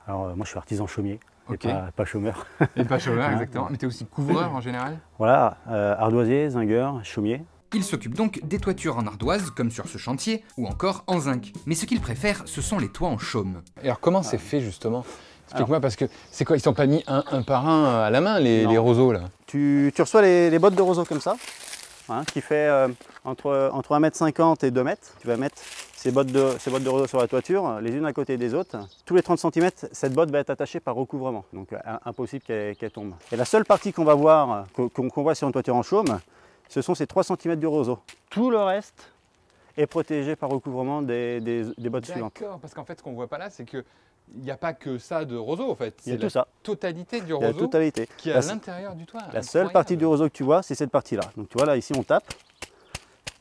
Alors moi je suis artisan chaumier, Ok. et pas chômeur. Et pas chômeur, Hein, exactement. Mais tu es aussi couvreur en général? Voilà, ardoisier, zingueur, chaumier. Il s'occupe donc des toitures en ardoise, comme sur ce chantier, ou encore en zinc. Mais ce qu'il préfère, ce sont les toits en chaume. Et alors comment c'est fait justement? Explique-moi, parce que c'est quoi, ils sont pas mis un par un à la main, les roseaux là? Tu reçois les bottes de roseau comme ça, hein, qui fait entre 1,50 m et 2 m. Tu vas mettre ces bottes de roseau sur la toiture, les unes à côté des autres. Tous les 30 cm, cette botte va être attachée par recouvrement, donc impossible qu'elle tombe. Et la seule partie qu'on va voir, qu'on voit sur une toiture en chaume, ce sont ces 3 cm du roseau. Tout le reste est protégé par recouvrement des bottes suivantes. D'accord, parce qu'en fait ce qu'on voit pas là, c'est que il n'y a pas que ça de roseau en fait. Il y a C'est tout la ça. totalité du Il y a la roseau totalité. qui est à l'intérieur du toit. La seule partie du roseau que tu vois, c'est cette partie-là. Donc tu vois là, ici on tape,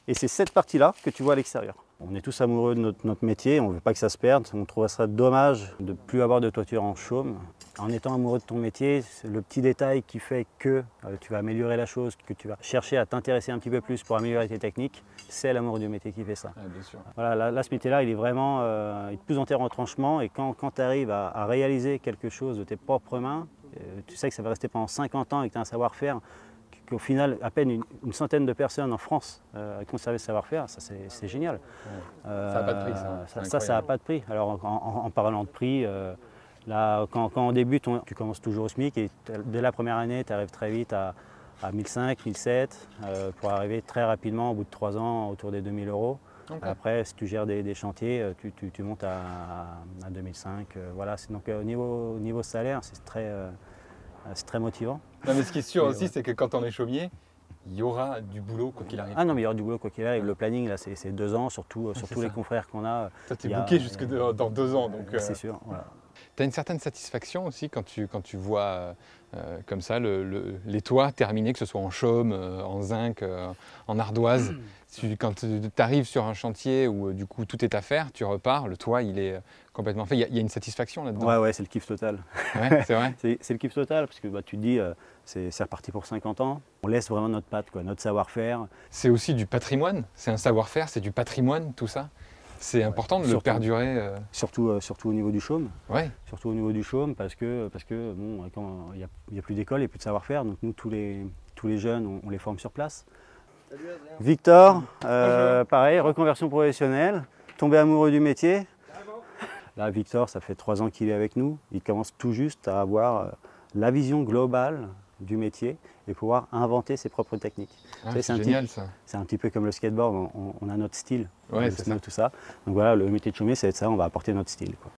et c'est cette partie-là que tu vois à l'extérieur. On est tous amoureux de notre métier, on ne veut pas que ça se perde, on trouve ça dommage de ne plus avoir de toiture en chaume. En étant amoureux de ton métier, c'est le petit détail qui fait que tu vas améliorer la chose, que tu vas chercher à t'intéresser un petit peu plus pour améliorer tes techniques, c'est l'amour du métier qui fait ça. Ouais, bien sûr. Voilà, là, ce métier-là, il est vraiment il te pousse dans tes retranchements, et quand tu arrives à réaliser quelque chose de tes propres mains, tu sais que ça va rester pendant 50 ans et que tu as un savoir-faire, qu'au final, à peine une centaine de personnes en France a conservé ce savoir-faire, ça c'est génial. Ouais. Ça n'a pas de prix, ça. Ça n'a pas de prix. Alors en parlant de prix, là, quand on débute, tu commences toujours au SMIC, et dès la première année, tu arrives très vite à 1500, 1700, pour arriver très rapidement, au bout de 3 ans, autour des 2000 €. Okay. Après, si tu gères des chantiers, tu montes à 2005. Voilà. Donc au niveau salaire, c'est très motivant. Non, mais ce qui est sûr aussi, c'est que quand on est chaumier, il y aura du boulot quoi qu'il arrive. Ah non, mais il y aura du boulot quoi qu'il arrive. Le planning, là, c'est 2 ans, surtout les confrères qu'on a. Toi, tu es booké jusque dans 2 ans. C'est sûr. Voilà. Tu as une certaine satisfaction aussi quand tu vois comme ça les toits terminés, que ce soit en chaume, en zinc, en ardoise. Quand tu arrives sur un chantier où du coup tout est à faire, tu repars, le toit il est complètement fait. Il y a une satisfaction là-dedans. Ouais, c'est le kiff total. Ouais, c'est vrai. C'est le kiff total, parce que tu te dis, c'est reparti pour 50 ans. On laisse vraiment notre patte, notre savoir-faire. C'est aussi du patrimoine, c'est un savoir-faire, c'est du patrimoine, tout ça. C'est important de le perdurer. Surtout au niveau du chaume. Ouais. Surtout au niveau du chaume, parce que bon, quand il n'y a plus d'école, il n'y a plus de savoir-faire. Donc nous, tous les jeunes, on les forme sur place. Victor, pareil, reconversion professionnelle, tombé amoureux du métier. Là, Victor, ça fait 3 ans qu'il est avec nous. Il commence tout juste à avoir la vision globale du métier et pouvoir inventer ses propres techniques. Ah, c'est génial ça. C'est un petit peu comme le skateboard, on a notre style, ouais, c'est ça. Tout ça. Donc voilà, le métier de chaumier, c'est ça, on va apporter notre style, quoi.